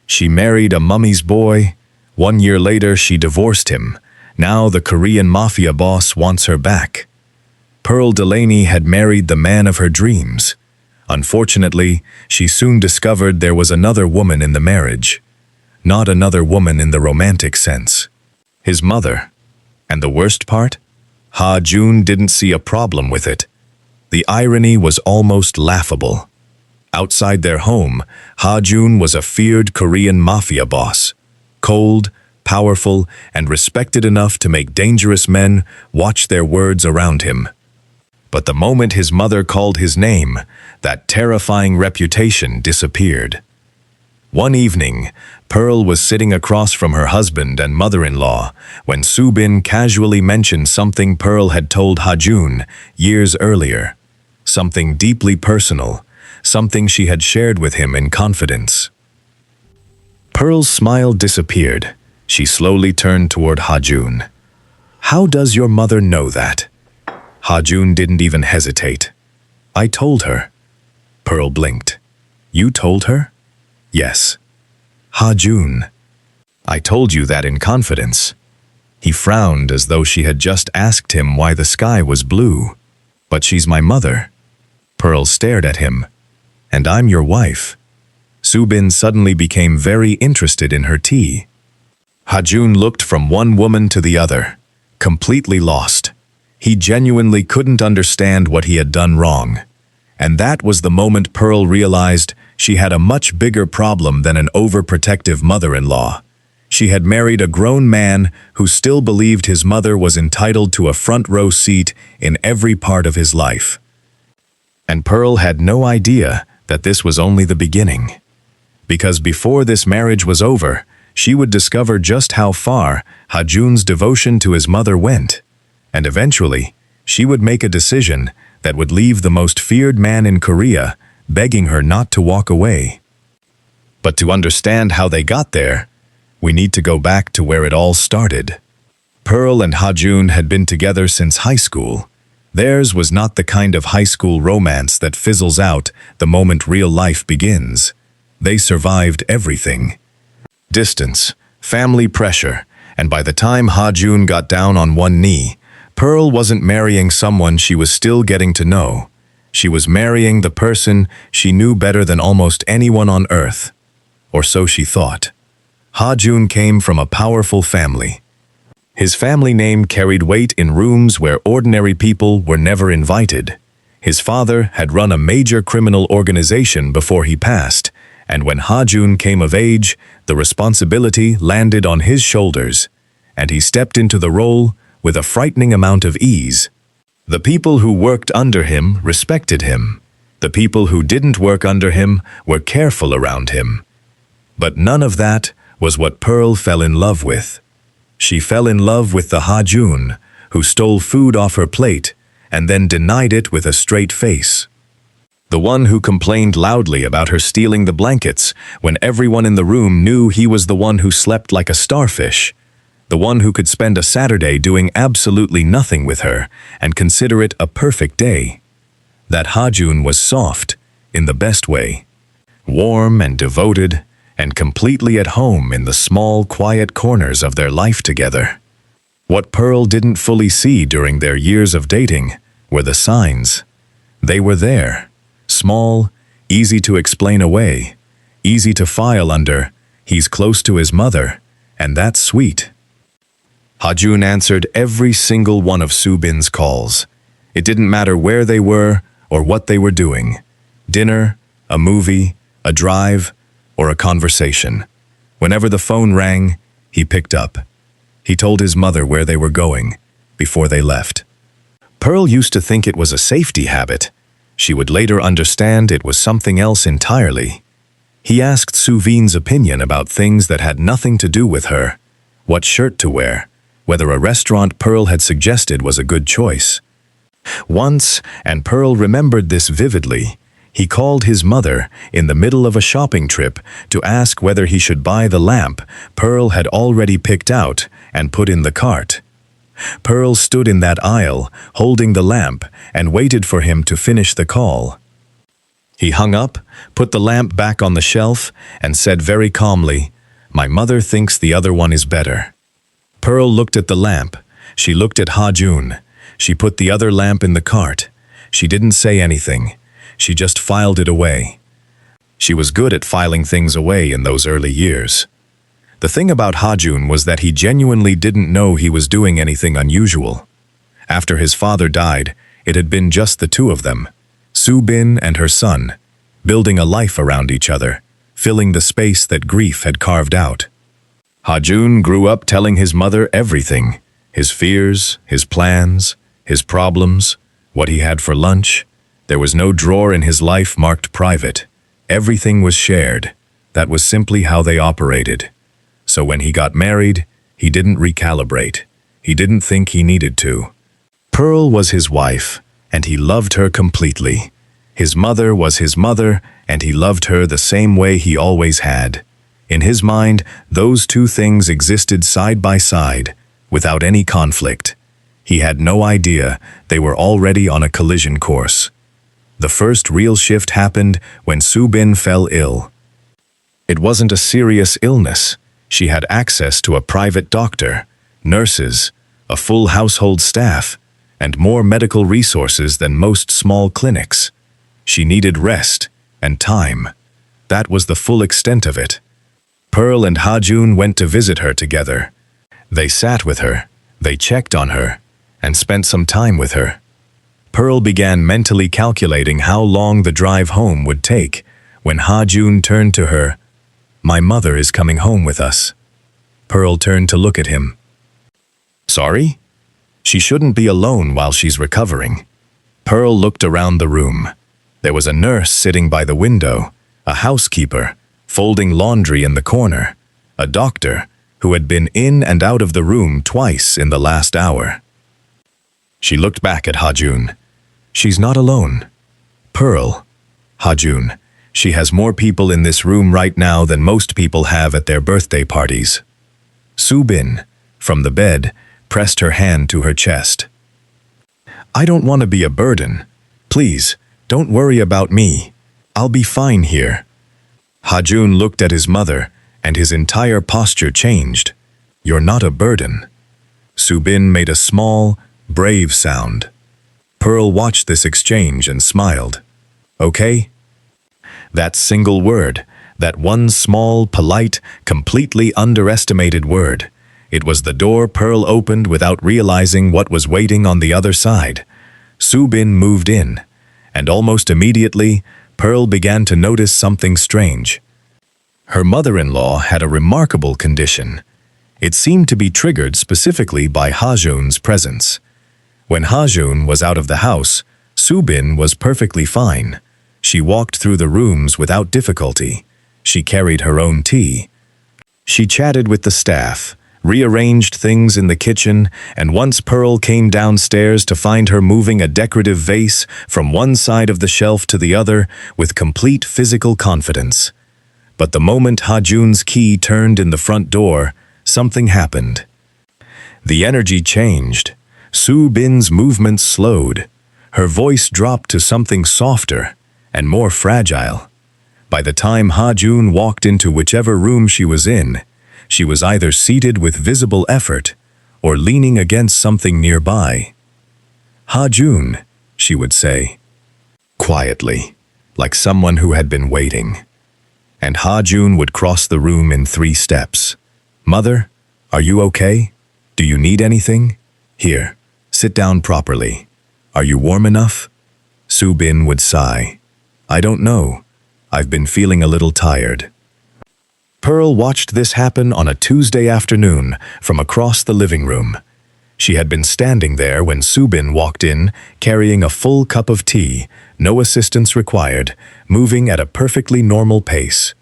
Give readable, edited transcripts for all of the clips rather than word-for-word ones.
She married a mummy's boy. 1 year later, she divorced him. Now the Korean mafia boss wants her back. Pearl Delaney had married the man of her dreams. Unfortunately, she soon discovered there was another woman in the marriage. Not another woman in the romantic sense. His mother. And the worst part? Ha Jun didn't see a problem with it. The irony was almost laughable. Outside their home, Ha Jun was a feared Korean mafia boss. Cold, powerful, and respected enough to make dangerous men watch their words around him. But the moment his mother called his name, that terrifying reputation disappeared. One evening, Pearl was sitting across from her husband and mother-in-law when Soo-bin casually mentioned something Pearl had told Ha Jun years earlier. Something deeply personal, something she had shared with him in confidence. Pearl's smile disappeared. She slowly turned toward Ha Jun. "How does your mother know that?" Ha Jun didn't even hesitate. "I told her." Pearl blinked. "You told her?" "Yes." "Ha Jun, I told you that in confidence." He frowned as though she had just asked him why the sky was blue. "But she's my mother." Pearl stared at him. "And I'm your wife." Soo-bin suddenly became very interested in her tea. Ha Jun looked from one woman to the other, completely lost. He genuinely couldn't understand what he had done wrong. And that was the moment Pearl realized she had a much bigger problem than an overprotective mother-in-law. She had married a grown man who still believed his mother was entitled to a front-row seat in every part of his life. And Pearl had no idea that this was only the beginning. Because before this marriage was over, she would discover just how far Ha Jun's devotion to his mother went. And eventually, she would make a decision that would leave the most feared man in Korea begging her not to walk away. But to understand how they got there, we need to go back to where it all started. Pearl and Ha Jun had been together since high school. Theirs was not the kind of high school romance that fizzles out the moment real life begins. They survived everything. Distance, family pressure, and by the time Ha Jun got down on one knee, Pearl wasn't marrying someone she was still getting to know. She was marrying the person she knew better than almost anyone on earth. Or so she thought. Ha Jun came from a powerful family. His family name carried weight in rooms where ordinary people were never invited. His father had run a major criminal organization before he passed, and when Ha Jun came of age, the responsibility landed on his shoulders, and he stepped into the role with a frightening amount of ease. The people who worked under him respected him. The people who didn't work under him were careful around him. But none of that was what Pearl fell in love with. She fell in love with the Ha Jun, who stole food off her plate and then denied it with a straight face. The one who complained loudly about her stealing the blankets when everyone in the room knew he was the one who slept like a starfish. The one who could spend a Saturday doing absolutely nothing with her and consider it a perfect day. That Ha Jun was soft, in the best way. Warm and devoted, and completely at home in the small, quiet corners of their life together. What Pearl didn't fully see during their years of dating were the signs. They were there. Small, easy to explain away, easy to file under, he's close to his mother, and that's sweet. Ha Jun answered every single one of Soo-bin's calls. It didn't matter where they were or what they were doing. Dinner, a movie, a drive, or a conversation. Whenever the phone rang, he picked up. He told his mother where they were going before they left. Pearl used to think it was a safety habit. She would later understand it was something else entirely. He asked Soo-bin's opinion about things that had nothing to do with her. What shirt to wear, whether a restaurant Pearl had suggested was a good choice. Once, and Pearl remembered this vividly, he called his mother in the middle of a shopping trip to ask whether he should buy the lamp Pearl had already picked out and put in the cart. Pearl stood in that aisle, holding the lamp, and waited for him to finish the call. He hung up, put the lamp back on the shelf, and said very calmly, "My mother thinks the other one is better." Pearl looked at the lamp. She looked at Ha-Jun. She put the other lamp in the cart. She didn't say anything. She just filed it away. She was good at filing things away in those early years. The thing about Ha-Jun was that he genuinely didn't know he was doing anything unusual. After his father died, it had been just the two of them, Soo-bin and her son, building a life around each other, filling the space that grief had carved out. Ha-Jun grew up telling his mother everything, his fears, his plans, his problems, what he had for lunch. There was no drawer in his life marked private. Everything was shared. That was simply how they operated. So when he got married, he didn't recalibrate. He didn't think he needed to. Pearl was his wife, and he loved her completely. His mother was his mother, and he loved her the same way he always had. In his mind, those two things existed side by side, without any conflict. He had no idea they were already on a collision course. The first real shift happened when Soo-bin fell ill. It wasn't a serious illness. She had access to a private doctor, nurses, a full household staff, and more medical resources than most small clinics. She needed rest and time. That was the full extent of it. Pearl and Ha-Jun went to visit her together. They sat with her, they checked on her, and spent some time with her. Pearl began mentally calculating how long the drive home would take when Ha-Jun turned to her. "My mother is coming home with us." Pearl turned to look at him. "Sorry? She shouldn't be alone while she's recovering." Pearl looked around the room. There was a nurse sitting by the window, a housekeeper, folding laundry in the corner, a doctor who had been in and out of the room twice in the last hour. She looked back at Ha-Jun. "She's not alone." "Pearl, Ha-Jun, she has more people in this room right now than most people have at their birthday parties." Soo-bin, from the bed, pressed her hand to her chest. "I don't want to be a burden. Please, don't worry about me. I'll be fine here." Ha-Jun looked at his mother, and his entire posture changed. "You're not a burden." Soo-bin made a small, brave sound. Pearl watched this exchange and smiled. "Okay?" That single word, that one small, polite, completely underestimated word. It was the door Pearl opened without realizing what was waiting on the other side. Soo-bin moved in, and almost immediately, Pearl began to notice something strange. Her mother-in-law had a remarkable condition. It seemed to be triggered specifically by Ha-Jun's presence. When Ha-Jun was out of the house, Soo-bin was perfectly fine. She walked through the rooms without difficulty. She carried her own tea. She chatted with the staff, rearranged things in the kitchen, and once Pearl came downstairs to find her moving a decorative vase from one side of the shelf to the other with complete physical confidence. But the moment Ha-Jun's key turned in the front door, something happened. The energy changed. Soo-bin's movements slowed. Her voice dropped to something softer and more fragile. By the time Ha-Jun walked into whichever room she was in, she was either seated with visible effort or leaning against something nearby. "Ha-Jun," she would say, quietly, like someone who had been waiting. And Ha-Jun would cross the room in 3 steps. "Mother, are you okay? Do you need anything? Here, sit down properly. Are you warm enough?" Soo-bin would sigh. "I don't know. I've been feeling a little tired." Pearl watched this happen on a Tuesday afternoon from across the living room. She had been standing there when Soo-bin walked in, carrying a full cup of tea, no assistance required, moving at a perfectly normal pace.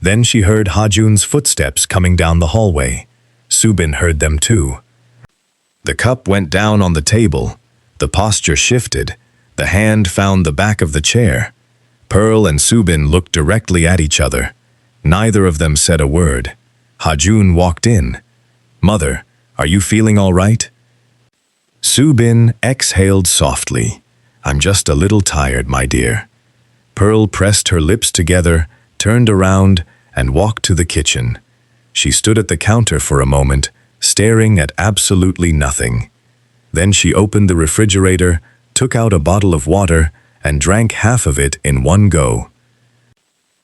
Then she heard Ha-Jun's footsteps coming down the hallway. Soo-bin heard them too. The cup went down on the table. The posture shifted. The hand found the back of the chair. Pearl and Soo-bin looked directly at each other. Neither of them said a word. Ha-Jun walked in. "Mother, are you feeling all right?" Soo-bin exhaled softly. "I'm just a little tired, my dear." Pearl pressed her lips together, turned around, and walked to the kitchen. She stood at the counter for a moment, staring at absolutely nothing. Then she opened the refrigerator, took out a bottle of water, and drank half of it in one go.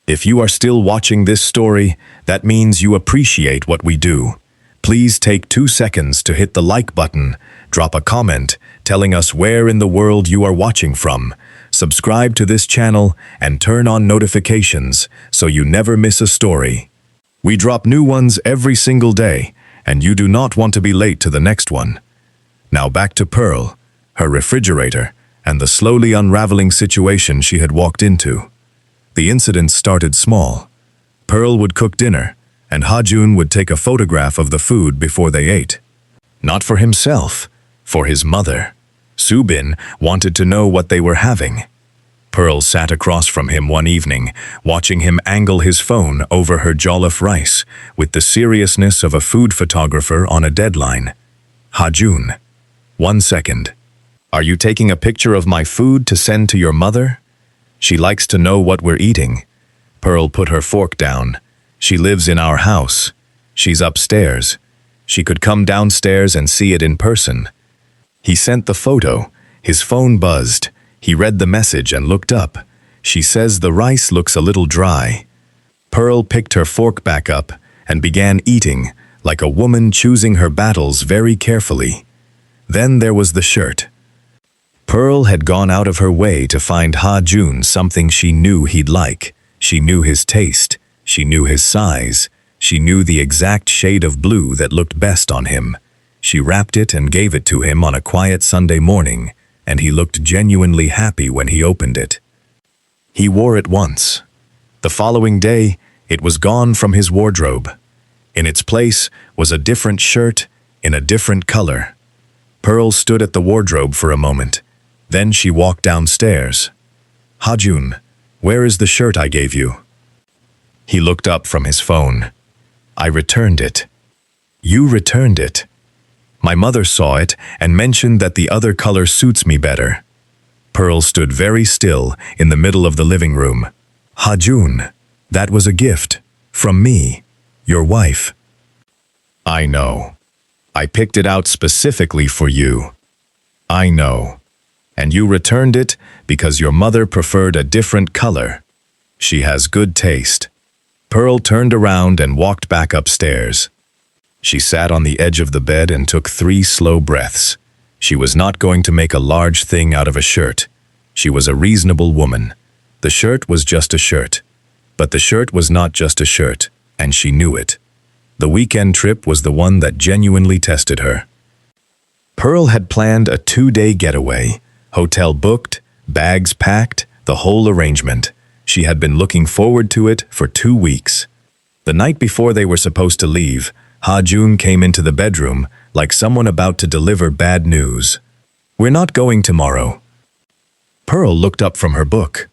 If you are still watching this story, that means you appreciate what we do. Please take 2 seconds to hit the like button, drop a comment telling us where in the world you are watching from, subscribe to this channel, and turn on notifications so you never miss a story. We drop new ones every single day, and you do not want to be late to the next one. Now back to Pearl, her refrigerator, and the slowly unraveling situation she had walked into. The incident started small. Pearl would cook dinner, and Ha-jun would take a photograph of the food before they ate. Not for himself, for his mother. Subin wanted to know what they were having. Pearl sat across from him one evening, watching him angle his phone over her jollof rice with the seriousness of a food photographer on a deadline. Ha-jun, 1 second. Are you taking a picture of my food to send to your mother? She likes to know what we're eating. Pearl put her fork down. She lives in our house. She's upstairs. She could come downstairs and see it in person. He sent the photo. His phone buzzed. He read the message and looked up. She says the rice looks a little dry. Pearl picked her fork back up and began eating, like a woman choosing her battles very carefully. Then there was the shirt. Pearl had gone out of her way to find Ha-jun something she knew he'd like. She knew his taste. She knew his size. She knew the exact shade of blue that looked best on him. She wrapped it and gave it to him on a quiet Sunday morning, and he looked genuinely happy when he opened it. He wore it once. The following day, it was gone from his wardrobe. In its place was a different shirt in a different color. Pearl stood at the wardrobe for a moment. Then she walked downstairs. Ha-jun, where is the shirt I gave you? He looked up from his phone. I returned it. You returned it. My mother saw it and mentioned that the other color suits me better. Pearl stood very still in the middle of the living room. Ha-jun, that was a gift. From me, your wife. I know. I picked it out specifically for you. I know. And you returned it because your mother preferred a different color. She has good taste. Pearl turned around and walked back upstairs. She sat on the edge of the bed and took 3 slow breaths. She was not going to make a large thing out of a shirt. She was a reasonable woman. The shirt was just a shirt. But the shirt was not just a shirt, and she knew it. The weekend trip was the one that genuinely tested her. Pearl had planned a 2-day getaway. Hotel booked, bags packed, the whole arrangement. She had been looking forward to it for 2 weeks. The night before they were supposed to leave, Ha-jun came into the bedroom like someone about to deliver bad news. We're not going tomorrow. Pearl looked up from her book.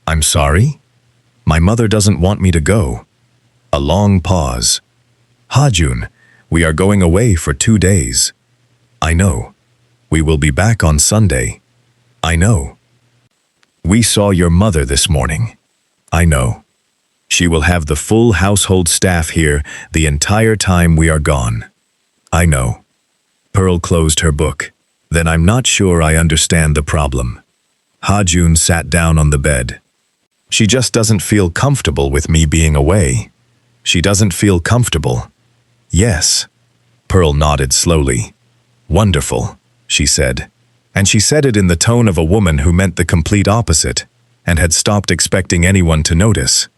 I'm sorry? My mother doesn't want me to go. A long pause. Ha-jun, we are going away for 2 days. I know. We will be back on Sunday. I know. We saw your mother this morning. I know. She will have the full household staff here the entire time we are gone. I know. Pearl closed her book. Then I'm not sure I understand the problem. Ha-jun sat down on the bed. She just doesn't feel comfortable with me being away. She doesn't feel comfortable. Yes. Pearl nodded slowly. Wonderful, she said. And she said it in the tone of a woman who meant the complete opposite and had stopped expecting anyone to notice.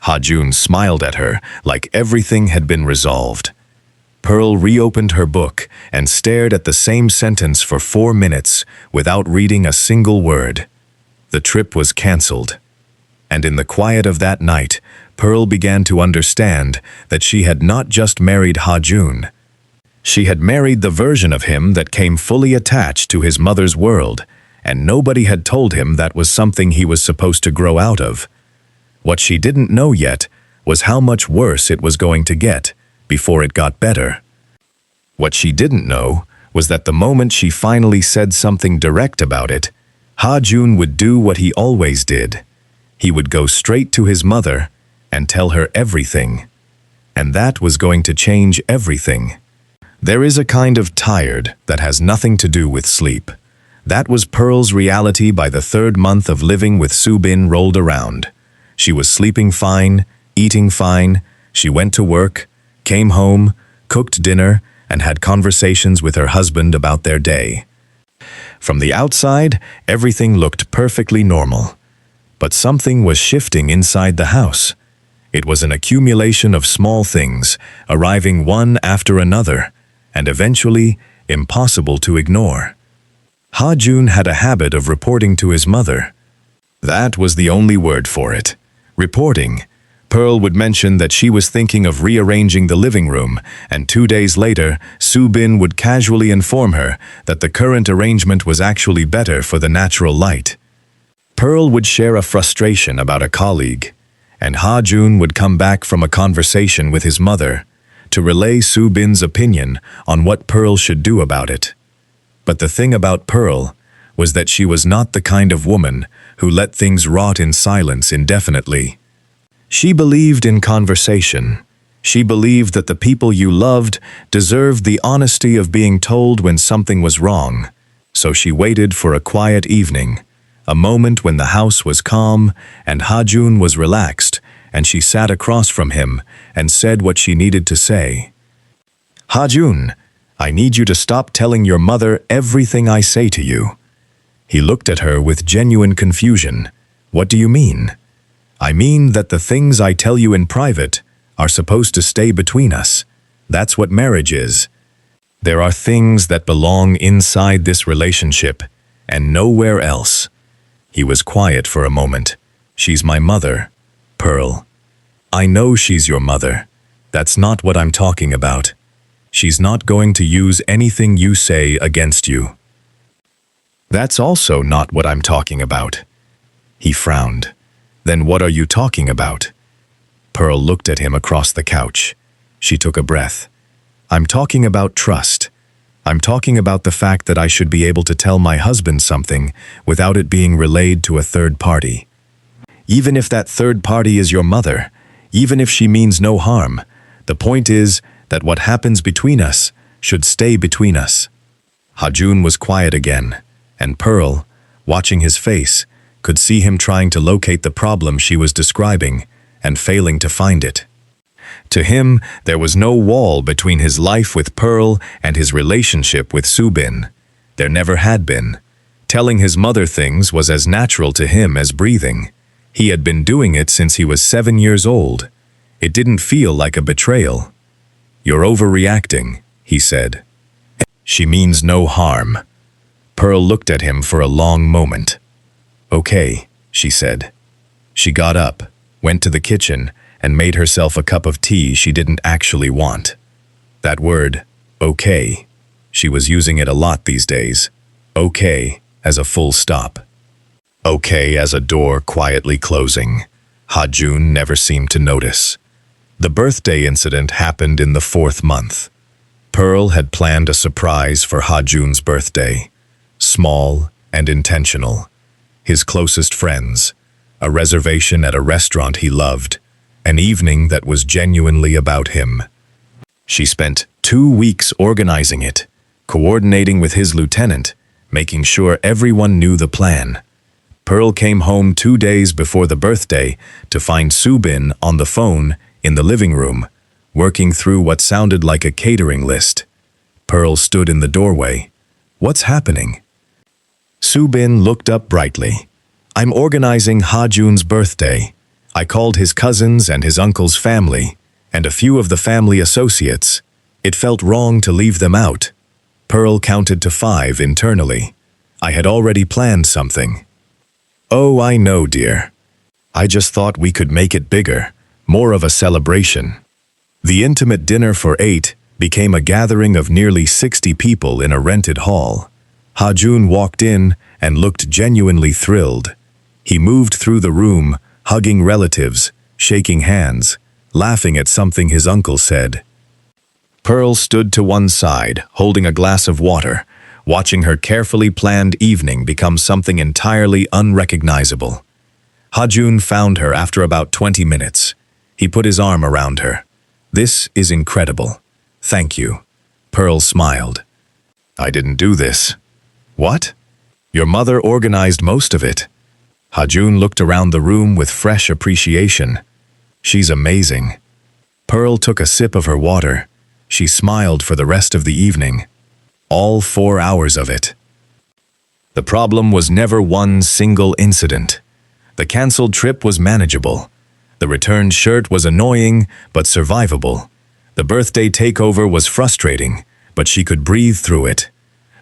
Ha-jun smiled at her like everything had been resolved. Pearl reopened her book and stared at the same sentence for 4 minutes without reading a single word. The trip was cancelled. And in the quiet of that night, Pearl began to understand that she had not just married Ha-jun. She had married the version of him that came fully attached to his mother's world, and nobody had told him that was something he was supposed to grow out of. What she didn't know yet was how much worse it was going to get before it got better. What she didn't know was that the moment she finally said something direct about it, Ha-jun would do what he always did. He would go straight to his mother and tell her everything. And that was going to change everything. There is a kind of tired that has nothing to do with sleep. That was Pearl's reality by the 3rd month of living with Soo-bin rolled around. She was sleeping fine, eating fine. She went to work, came home, cooked dinner, and had conversations with her husband about their day. From the outside, everything looked perfectly normal. But something was shifting inside the house. It was an accumulation of small things, arriving one after another, and eventually impossible to ignore. Ha-jun had a habit of reporting to his mother. That was the only word for it. Reporting. Pearl would mention that she was thinking of rearranging the living room, and 2 days later, Soo-bin would casually inform her that the current arrangement was actually better for the natural light. Pearl would share a frustration about a colleague, and Ha-jun would come back from a conversation with his mother to relay Soo-bin's opinion on what Pearl should do about it. But the thing about Pearl was that she was not the kind of woman who let things rot in silence indefinitely. She believed in conversation. She believed that the people you loved deserved the honesty of being told when something was wrong. So she waited for a quiet evening, a moment when the house was calm and Ha-jun was relaxed, and she sat across from him and said what she needed to say. "Ha-jun, I need you to stop telling your mother everything I say to you." He looked at her with genuine confusion. "What do you mean?" "I mean that the things I tell you in private are supposed to stay between us. That's what marriage is. There are things that belong inside this relationship and nowhere else." He was quiet for a moment. "She's my mother, Pearl. I know she's your mother. That's not what I'm talking about. She's not going to use anything you say against you." "That's also not what I'm talking about." He frowned. "Then what are you talking about?" Pearl looked at him across the couch. She took a breath. "I'm talking about trust. I'm talking about the fact that I should be able to tell my husband something without it being relayed to a third party. Even if that third party is your mother, even if she means no harm, the point is that what happens between us should stay between us." Ha-jun was quiet again, and Pearl, watching his face, could see him trying to locate the problem she was describing and failing to find it. To him, there was no wall between his life with Pearl and his relationship with Soo-bin. There never had been. Telling his mother things was as natural to him as breathing. He had been doing it since he was 7 years old. It didn't feel like a betrayal. "You're overreacting," he said. "She means no harm." Pearl looked at him for a long moment. "Okay," she said. She got up, went to the kitchen, and made herself a cup of tea she didn't actually want. That word, okay, she was using it a lot these days. Okay as a full stop. Okay as a door quietly closing. Ha-jun never seemed to notice. The birthday incident happened in the 4th month. Pearl had planned a surprise for Ha-jun's birthday. Small and intentional. His closest friends, a reservation at a restaurant he loved, an evening that was genuinely about him. She spent 2 weeks organizing it, coordinating with his lieutenant, making sure everyone knew the plan. Pearl came home 2 days before the birthday to find Soo-bin on the phone in the living room, working through what sounded like a catering list. Pearl stood in the doorway. "What's happening?" Soo-bin looked up brightly. "I'm organizing Ha-jun's birthday. I called his cousins and his uncle's family, and a few of the family associates. It felt wrong to leave them out." Pearl counted to 5 internally. "I had already planned something." "Oh, I know, dear. I just thought we could make it bigger, more of a celebration." The intimate dinner for 8 became a gathering of nearly 60 people in a rented hall. Ha-jun walked in and looked genuinely thrilled. He moved through the room, hugging relatives, shaking hands, laughing at something his uncle said. Pearl stood to one side, holding a glass of water, watching her carefully planned evening become something entirely unrecognizable. Ha-jun found her after about 20 minutes. He put his arm around her. "This is incredible. Thank you." Pearl smiled. "I didn't do this." "What?" "Your mother organized most of it." Ha-jun looked around the room with fresh appreciation. "She's amazing." Pearl took a sip of her water. She smiled for the rest of the evening. All 4 hours of it. The problem was never one single incident. The cancelled trip was manageable. The returned shirt was annoying, but survivable. The birthday takeover was frustrating, but she could breathe through it.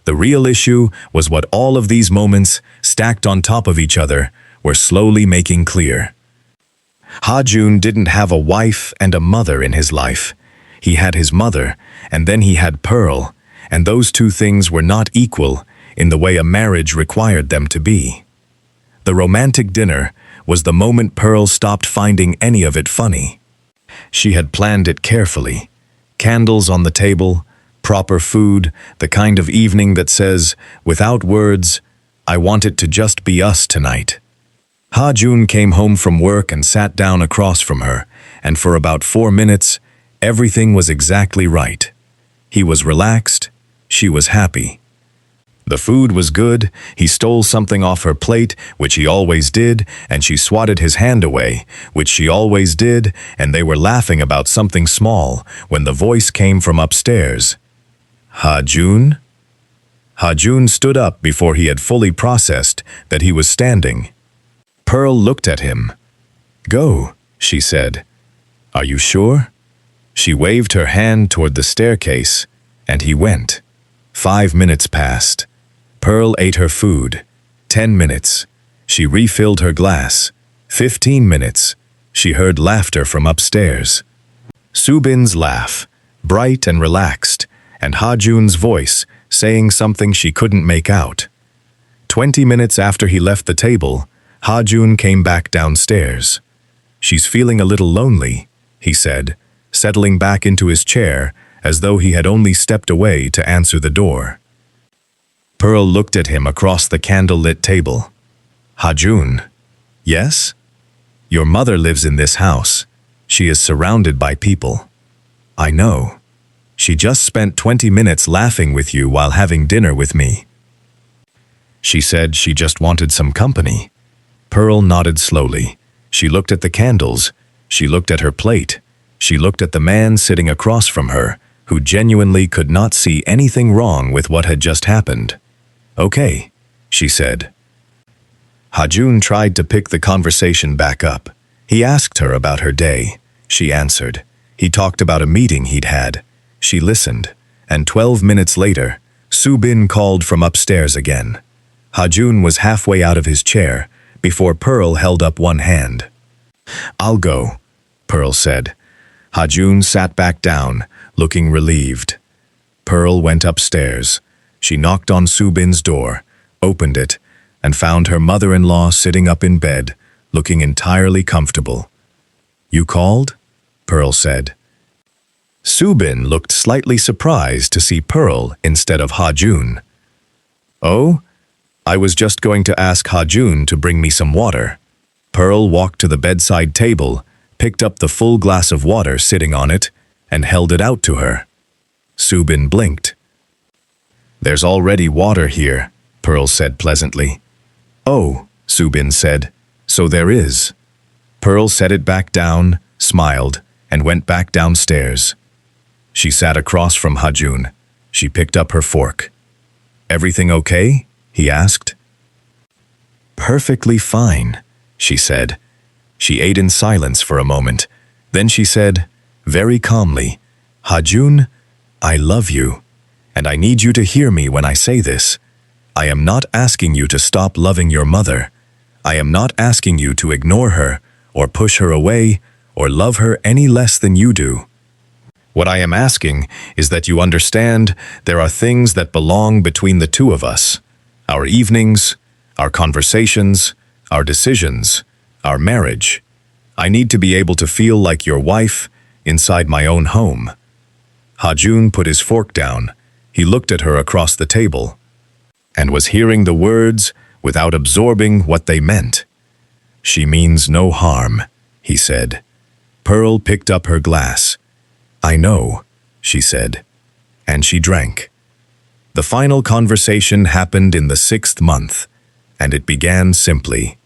The real issue was what all of these moments, stacked on top of each other, were slowly making clear. Ha-jun didn't have a wife and a mother in his life. He had his mother, and then he had Pearl, and those two things were not equal in the way a marriage required them to be. The romantic dinner was the moment Pearl stopped finding any of it funny. She had planned it carefully. Candles on the table, proper food, the kind of evening that says, without words, "I want it to just be us tonight." Ha-jun came home from work and sat down across from her, and for about 4 minutes, everything was exactly right. He was relaxed, she was happy. The food was good, he stole something off her plate, which he always did, and she swatted his hand away, which she always did, and they were laughing about something small when the voice came from upstairs. "Ha-jun?" Ha-jun stood up before he had fully processed that he was standing. Pearl looked at him. "Go," she said. "Are you sure?" She waved her hand toward the staircase, and he went. 5 minutes passed. Pearl ate her food. 10 minutes. She refilled her glass. 15 minutes. She heard laughter from upstairs. Subin's laugh, bright and relaxed, and Ha-jun's voice saying something she couldn't make out. 20 minutes after he left the table, Ha-jun came back downstairs. "She's feeling a little lonely," he said, settling back into his chair as though he had only stepped away to answer the door. Pearl looked at him across the candle-lit table. "Ha-jun?" "Yes?" "Your mother lives in this house. She is surrounded by people." "I know. She just spent 20 minutes laughing with you while having dinner with me." She said she just wanted some company. Pearl nodded slowly. She looked at the candles. She looked at her plate. She looked at the man sitting across from her, who genuinely could not see anything wrong with what had just happened. "Okay," she said. Ha-jun tried to pick the conversation back up. He asked her about her day. She answered. He talked about a meeting he'd had. She listened, and 12 minutes later, Subin called from upstairs again. Ha-jun was halfway out of his chair before Pearl held up one hand. "I'll go," Pearl said. Ha-jun sat back down, looking relieved. Pearl went upstairs. She knocked on Subin's door, opened it, and found her mother-in-law sitting up in bed, looking entirely comfortable. "You called?" Pearl said. Subin looked slightly surprised to see Pearl instead of Ha-jun. "Oh? I was just going to ask Ha-jun to bring me some water." Pearl walked to the bedside table, picked up the full glass of water sitting on it, and held it out to her. Subin blinked. "There's already water here," Pearl said pleasantly. "Oh," Subin said, "so there is." Pearl set it back down, smiled, and went back downstairs. She sat across from Ha-jun. She picked up her fork. "Everything okay?" he asked. "Perfectly fine," she said. She ate in silence for a moment. Then she said, very calmly, "Ha-jun, I love you, and I need you to hear me when I say this. I am not asking you to stop loving your mother. I am not asking you to ignore her, or push her away, or love her any less than you do. What I am asking is that you understand there are things that belong between the two of us. Our evenings, our conversations, our decisions, our marriage. I need to be able to feel like your wife inside my own home." Ha-jun put his fork down. He looked at her across the table and was hearing the words without absorbing what they meant. She means no harm, he said. Pearl picked up her glass. I know, she said. And she drank. The final conversation happened in the 6th month, and it began simply.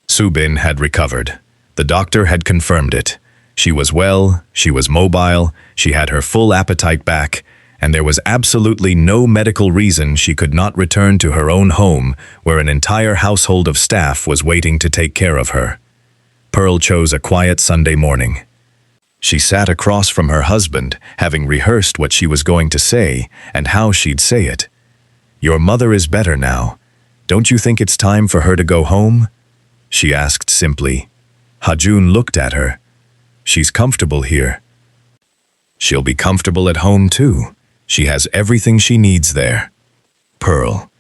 Subin had recovered. The doctor had confirmed it. She was well, she was mobile, she had her full appetite back, and there was absolutely no medical reason she could not return to her own home where an entire household of staff was waiting to take care of her. Pearl chose a quiet Sunday morning. She sat across from her husband, having rehearsed what she was going to say and how she'd say it. Your mother is better now. Don't you think it's time for her to go home? She asked simply. Ha-Jun looked at her. She's comfortable here. She'll be comfortable at home too. She has everything she needs there. Pearl.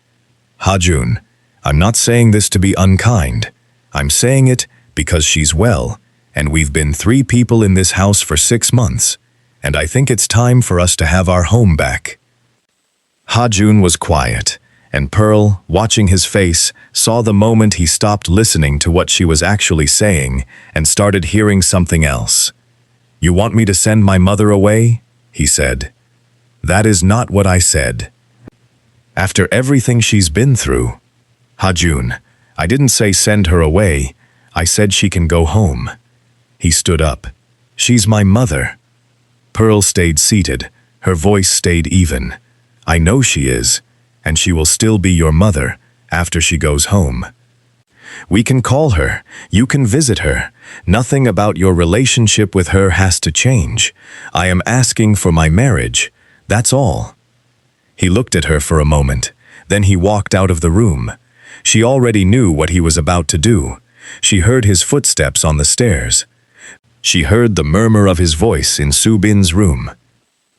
Ha-Jun, I'm not saying this to be unkind. I'm saying it because she's well, and we've been 3 people in this house for 6 months, and I think it's time for us to have our home back. Ha-Jun was quiet, and Pearl, watching his face, saw the moment he stopped listening to what she was actually saying and started hearing something else. You want me to send my mother away? He said. That is not what I said. After everything she's been through. Ha-Jun, I didn't say send her away. I said she can go home. He stood up. She's my mother. Pearl stayed seated. Her voice stayed even. I know she is, and she will still be your mother after she goes home. We can call her. You can visit her. Nothing about your relationship with her has to change. I am asking for my marriage. That's all. He looked at her for a moment. Then he walked out of the room. She already knew what he was about to do. She heard his footsteps on the stairs. She heard the murmur of his voice in Subin's room.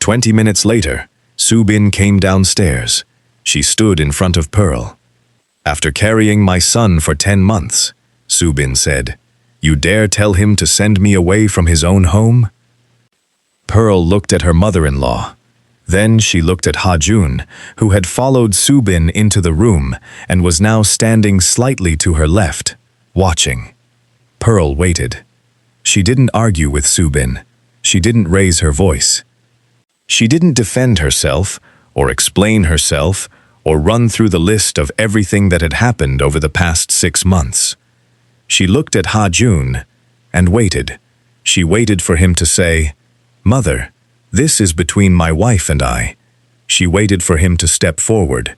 20 minutes later, Subin came downstairs. She stood in front of Pearl. After carrying my son for 10 months, Subin said, you dare tell him to send me away from his own home? Pearl looked at her mother-in-law. Then she looked at Ha-Jun, who had followed Subin into the room and was now standing slightly to her left, watching. Pearl waited. She didn't argue with Subin. She didn't raise her voice. She didn't defend herself, or explain herself, or run through the list of everything that had happened over the past 6 months. She looked at Ha-Jun and waited. She waited for him to say, Mother, this is between my wife and I. She waited for him to step forward,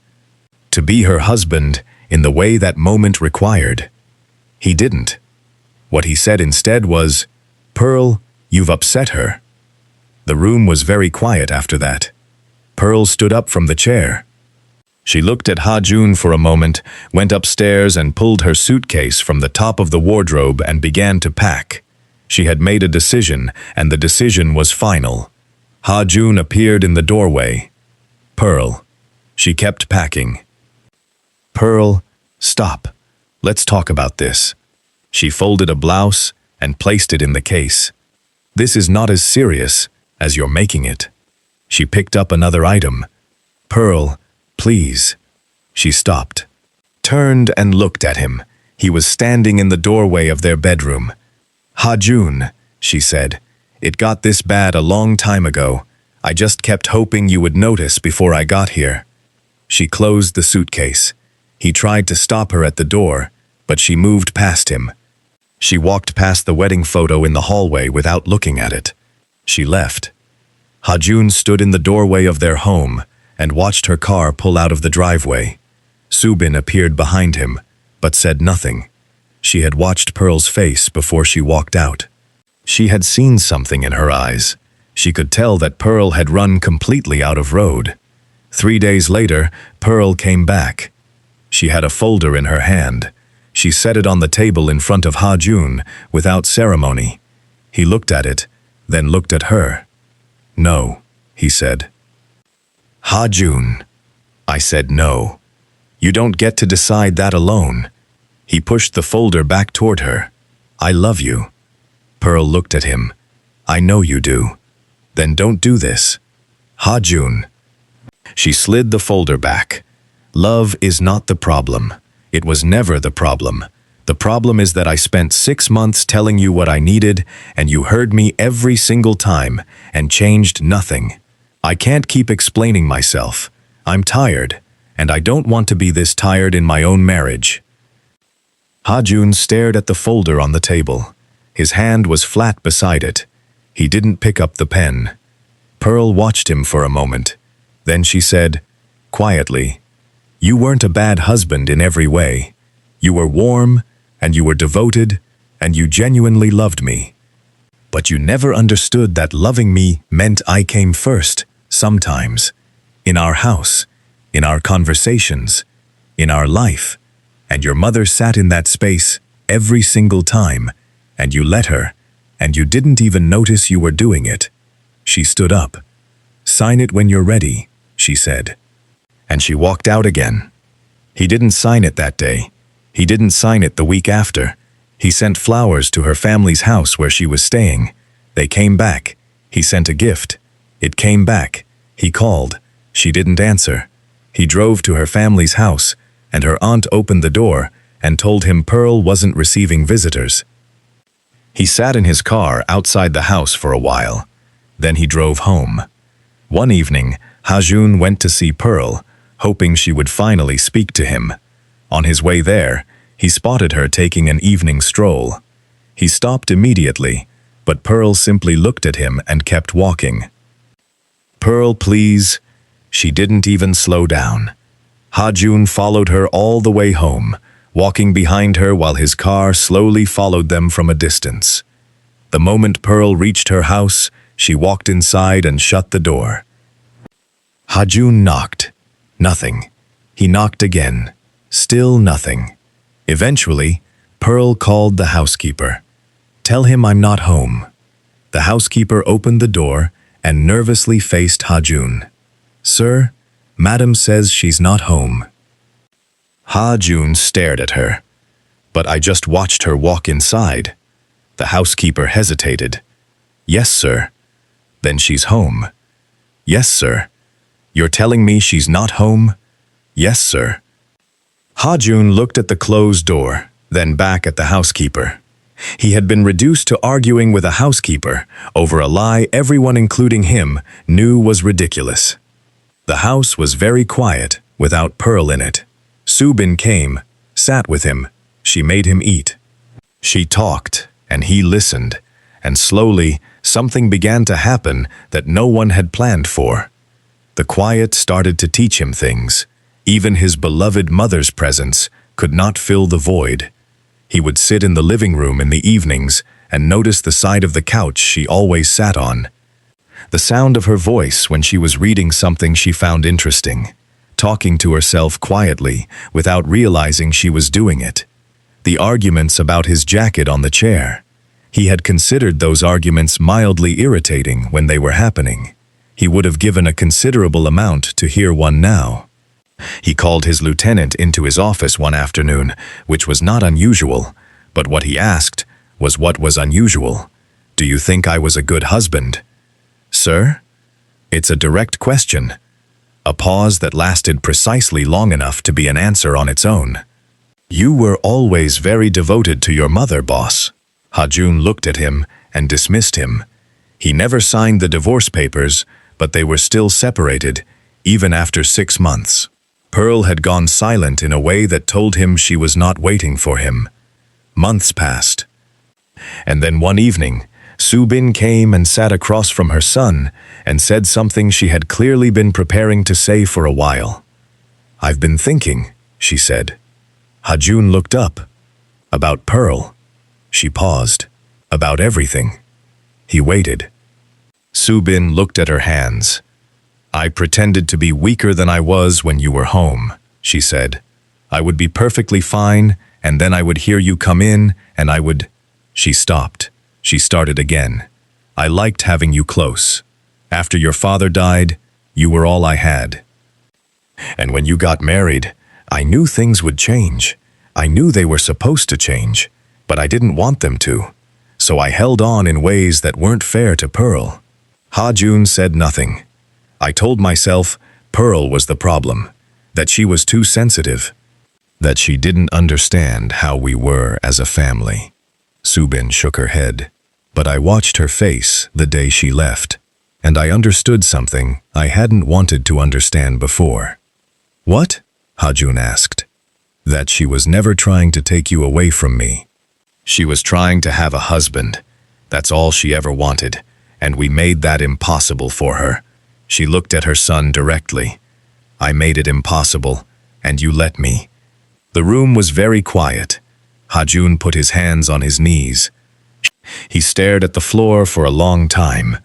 to be her husband in the way that moment required. He didn't. What he said instead was, Pearl, you've upset her. The room was very quiet after that. Pearl stood up from the chair. She looked at Ha-Jun for a moment, went upstairs and pulled her suitcase from the top of the wardrobe and began to pack. She had made a decision, and the decision was final. Ha-Jun appeared in the doorway. Pearl. She kept packing. Pearl, stop. Let's talk about this. She folded a blouse and placed it in the case. This is not as serious as you're making it. She picked up another item. Pearl, please. She stopped, turned and looked at him. He was standing in the doorway of their bedroom. Ha-Jun, she said, it got this bad a long time ago. I just kept hoping you would notice before I got here. She closed the suitcase. He tried to stop her at the door, but she moved past him. She walked past the wedding photo in the hallway without looking at it. She left. Ha-Jun stood in the doorway of their home and watched her car pull out of the driveway. Subin appeared behind him, but said nothing. She had watched Pearl's face before she walked out. She had seen something in her eyes. She could tell that Pearl had run completely out of road. 3 days later, Pearl came back. She had a folder in her hand. She set it on the table in front of Ha-Jun without ceremony. He looked at it, then looked at her. No, he said. Ha-Jun. I said no. You don't get to decide that alone. He pushed the folder back toward her. I love you. Pearl looked at him. I know you do. Then don't do this. Ha-Jun. She slid the folder back. Love is not the problem. It was never the problem. The problem is that I spent 6 months telling you what I needed, and you heard me every single time, and changed nothing. I can't keep explaining myself. I'm tired, and I don't want to be this tired in my own marriage." Ha-jun stared at the folder on the table. His hand was flat beside it. He didn't pick up the pen. Pearl watched him for a moment. Then she said, quietly, "You weren't a bad husband in every way. You were warm, and you were devoted, and you genuinely loved me. But you never understood that loving me meant I came first, sometimes. In our house, in our conversations, in our life. And your mother sat in that space every single time, and you let her, and you didn't even notice you were doing it." She stood up. "Sign it when you're ready," she said. And she walked out again. He didn't sign it that day. He didn't sign it the week after. He sent flowers to her family's house where she was staying. They came back. He sent a gift. It came back. He called. She didn't answer. He drove to her family's house, and her aunt opened the door and told him Pearl wasn't receiving visitors. He sat in his car outside the house for a while. Then he drove home. One evening, Ha-jun went to see Pearl, hoping she would finally speak to him. On his way there, he spotted her taking an evening stroll. He stopped immediately, but Pearl simply looked at him and kept walking. "Pearl, please." She didn't even slow down. Ha-jun followed her all the way home, walking behind her while his car slowly followed them from a distance. The moment Pearl reached her house, she walked inside and shut the door. Ha-jun knocked. Nothing. He knocked again. Still nothing. Eventually, Pearl called the housekeeper. "Tell him I'm not home." The housekeeper opened the door and nervously faced Ha-jun. "Sir, Madam says she's not home." Ha-jun stared at her. "But I just watched her walk inside." The housekeeper hesitated. "Yes, sir." "Then she's home." "Yes, sir." "You're telling me she's not home?" "Yes, sir." Ha-jun looked at the closed door, then back at the housekeeper. He had been reduced to arguing with a housekeeper over a lie everyone, including him, knew was ridiculous. The house was very quiet, without Pearl in it. Subin came, sat with him. She made him eat. She talked, and he listened, and slowly something began to happen that no one had planned for. The quiet started to teach him things. Even his beloved mother's presence could not fill the void. He would sit in the living room in the evenings and notice the side of the couch she always sat on. The sound of her voice when she was reading something she found interesting, talking to herself quietly without realizing she was doing it. The arguments about his jacket on the chair. He had considered those arguments mildly irritating when they were happening. He would have given a considerable amount to hear one now. He called his lieutenant into his office one afternoon, which was not unusual, but what he asked was what was unusual. "Do you think I was a good husband?" "Sir?" It's a direct question. A pause that lasted precisely long enough to be an answer on its own. "You were always very devoted to your mother, boss." Ha-jun looked at him and dismissed him. He never signed the divorce papers, but they were still separated, even after 6 months. Pearl had gone silent in a way that told him she was not waiting for him. Months passed. And then one evening, Subin came and sat across from her son and said something she had clearly been preparing to say for a while. "I've been thinking," she said. Ha-jun looked up. "About Pearl." She paused. "About everything." He waited. Subin looked at her hands. "I pretended to be weaker than I was when you were home," she said. "I would be perfectly fine, and then I would hear you come in, and I would—" She stopped. She started again. "I liked having you close. After your father died, you were all I had. And when you got married, I knew things would change. I knew they were supposed to change, but I didn't want them to. So I held on in ways that weren't fair to Pearl." Ha-jun said nothing. "I told myself Pearl was the problem, that she was too sensitive. that she didn't understand how we were as a family. Subin shook her head, but I watched her face the day she left, and I understood something I hadn't wanted to understand before. What? Hajun asked. That she was never trying to take you away from me. She was trying to have a husband. That's all she ever wanted, and we made that impossible for her. She looked at her son directly. I made it impossible, and you let me. The room was very quiet. Hajun put his hands on his knees. He stared at the floor for a long time.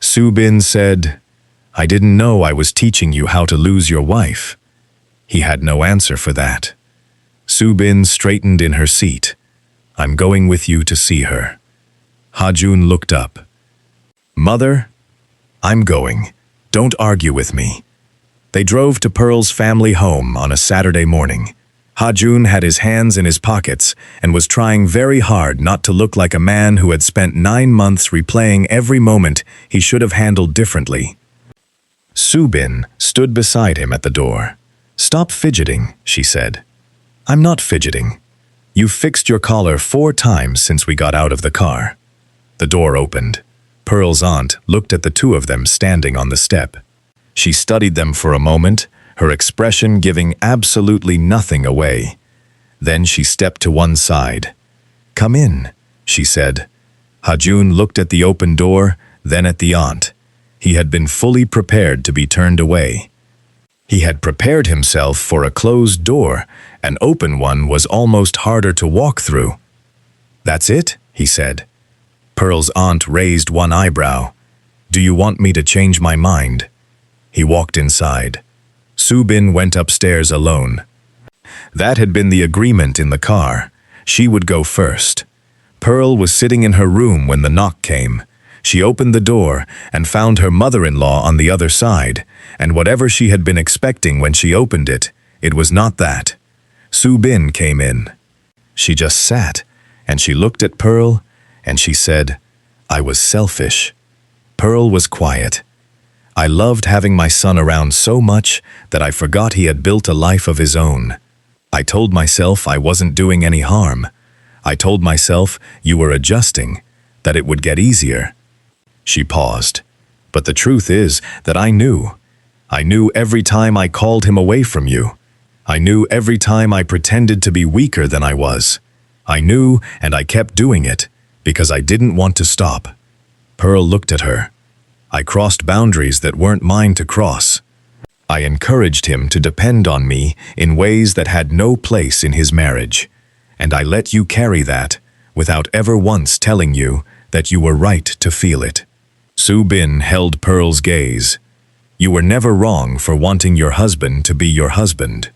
Subin said, I didn't know I was teaching you how to lose your wife. He had no answer for that. Subin straightened in her seat. I'm going with you to see her. Hajun looked up. Mother, I'm going. Don't argue with me. They drove to Pearl's family home on a Saturday morning. Hajun had his hands in his pockets and was trying very hard not to look like a man who had spent 9 months replaying every moment he should have handled differently. Subin stood beside him at the door. Stop fidgeting, she said. I'm not fidgeting. You've fixed your collar 4 times since we got out of the car. The door opened. Pearl's aunt looked at the two of them standing on the step. She studied them for a moment, her expression giving absolutely nothing away. Then she stepped to one side. Come in, she said. Hajun looked at the open door, then at the aunt. He had been fully prepared to be turned away. He had prepared himself for a closed door. An open one was almost harder to walk through. That's it, he said. Pearl's aunt raised one eyebrow. Do you want me to change my mind? He walked inside. Subin went upstairs alone. That had been the agreement in the car. She would go first. Pearl was sitting in her room when the knock came. She opened the door and found her mother-in-law on the other side, and whatever she had been expecting when she opened it, it was not that. Subin came in. She just sat, and she looked at Pearl, and she said, I was selfish. Pearl was quiet. I loved having my son around so much that I forgot he had built a life of his own. I told myself I wasn't doing any harm. I told myself you were adjusting, that it would get easier. She paused. But the truth is that I knew. I knew every time I called him away from you. I knew every time I pretended to be weaker than I was. I knew, and I kept doing it, because I didn't want to stop. Pearl looked at her. I crossed boundaries that weren't mine to cross. I encouraged him to depend on me in ways that had no place in his marriage, and I let you carry that without ever once telling you that you were right to feel it. Subin held Pearl's gaze. You were never wrong for wanting your husband to be your husband.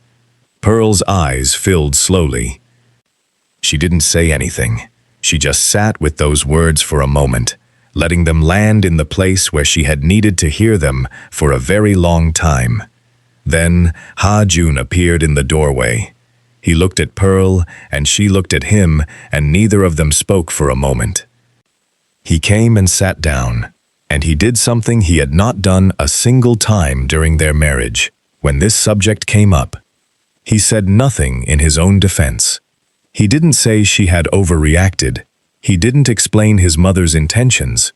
Pearl's eyes filled slowly. She didn't say anything. She just sat with those words for a moment, letting them land in the place where she had needed to hear them for a very long time. Then Hajun appeared in the doorway. He looked at Pearl, and she looked at him, and neither of them spoke for a moment. He came and sat down, and he did something he had not done a single time during their marriage. When this subject came up, he said nothing in his own defense. He didn't say she had overreacted. He didn't explain his mother's intentions.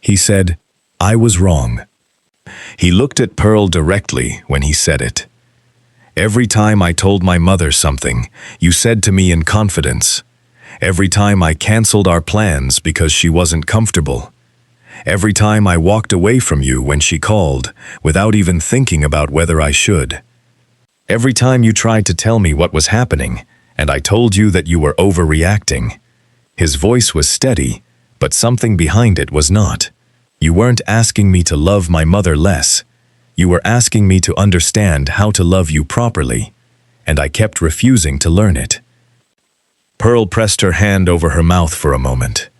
He said, I was wrong. He looked at Pearl directly when he said it. Every time I told my mother something, you said to me in confidence. Every time I canceled our plans because she wasn't comfortable. Every time I walked away from you when she called, without even thinking about whether I should. Every time you tried to tell me what was happening, and I told you that you were overreacting. His voice was steady, but something behind it was not. You weren't asking me to love my mother less. You were asking me to understand how to love you properly, and I kept refusing to learn it. Pearl pressed her hand over her mouth for a moment.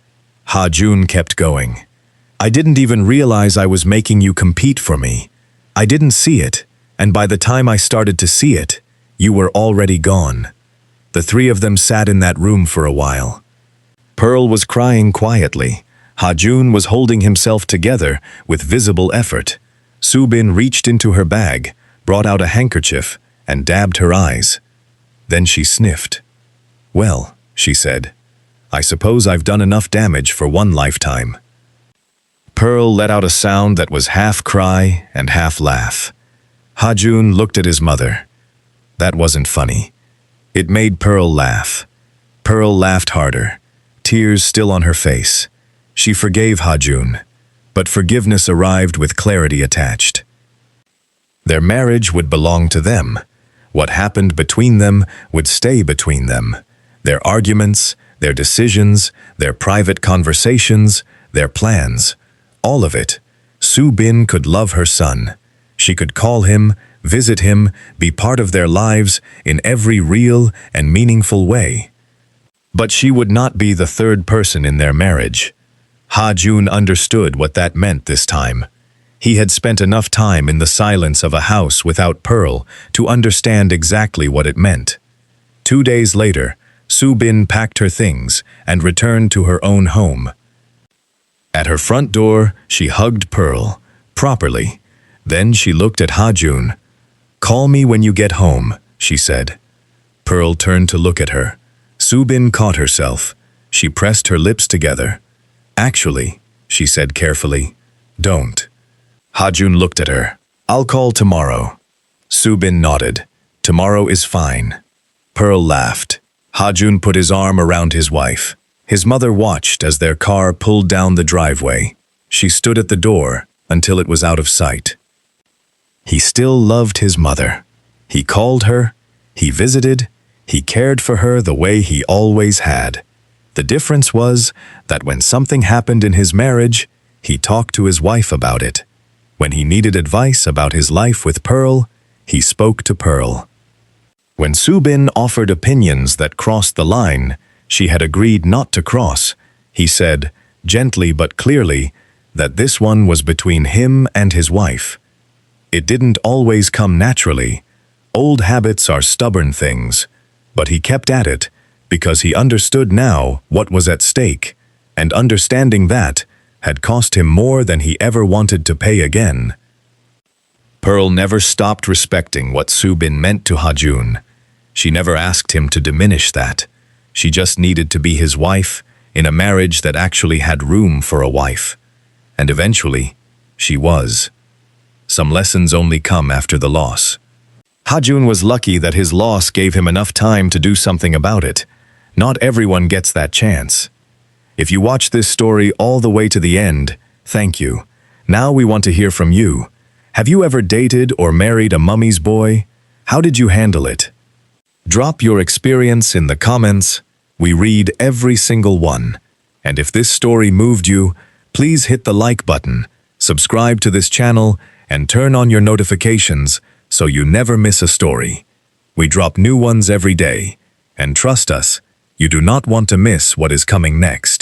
Hajun kept going. I didn't even realize I was making you compete for me. I didn't see it, and by the time I started to see it, you were already gone. The three of them sat in that room for a while. Pearl was crying quietly. Hajun was holding himself together with visible effort. Subin reached into her bag, brought out a handkerchief, and dabbed her eyes. Then she sniffed. "Well," she said, "I suppose I've done enough damage for one lifetime." Pearl let out a sound that was half cry and half laugh. Ha-Jun looked at his mother. That wasn't funny. It made Pearl laugh. Pearl laughed harder, tears still on her face. She forgave Ha-Jun, but forgiveness arrived with clarity attached. Their marriage would belong to them. What happened between them would stay between them. Their arguments, their decisions, their private conversations, their plans, all of it. Soo Bin could love her son. She could call him, visit him, be part of their lives in every real and meaningful way. But she would not be the third person in their marriage. Ha-Jun understood what that meant this time. He had spent enough time in the silence of a house without Pearl to understand exactly what it meant. 2 days later, Soo Bin packed her things and returned to her own home. At her front door, she hugged Pearl, properly. Then she looked at Ha-Jun. "Call me when you get home," she said. Pearl turned to look at her. Soo Bin caught herself. She pressed her lips together. "Actually," she said carefully, "don't." Ha-Jun looked at her. "I'll call tomorrow." Soo Bin nodded. "Tomorrow is fine." Pearl laughed. Ha-Jun put his arm around his wife. His mother watched as their car pulled down the driveway. She stood at the door until it was out of sight. He still loved his mother. He called her, he visited, he cared for her the way he always had. The difference was that when something happened in his marriage, he talked to his wife about it. When he needed advice about his life with Pearl, he spoke to Pearl. When Soo Bin offered opinions that crossed the line she had agreed not to cross, he said, gently but clearly, that this one was between him and his wife. It didn't always come naturally. Old habits are stubborn things, but he kept at it because he understood now what was at stake, and understanding that had cost him more than he ever wanted to pay again. Pearl never stopped respecting what Soo Bin meant to Ha-Jun. She never asked him to diminish that. She just needed to be his wife in a marriage that actually had room for a wife. And eventually, she was. Some lessons only come after the loss. Ha-Jun was lucky that his loss gave him enough time to do something about it. Not everyone gets that chance. If you watch this story all the way to the end, thank you. Now we want to hear from you. Have you ever dated or married a mummy's boy? How did you handle it? Drop your experience in the comments. We read every single one. And if this story moved you, please hit the like button, subscribe to this channel, and turn on your notifications so you never miss a story. We drop new ones every day, and trust us, you do not want to miss what is coming next.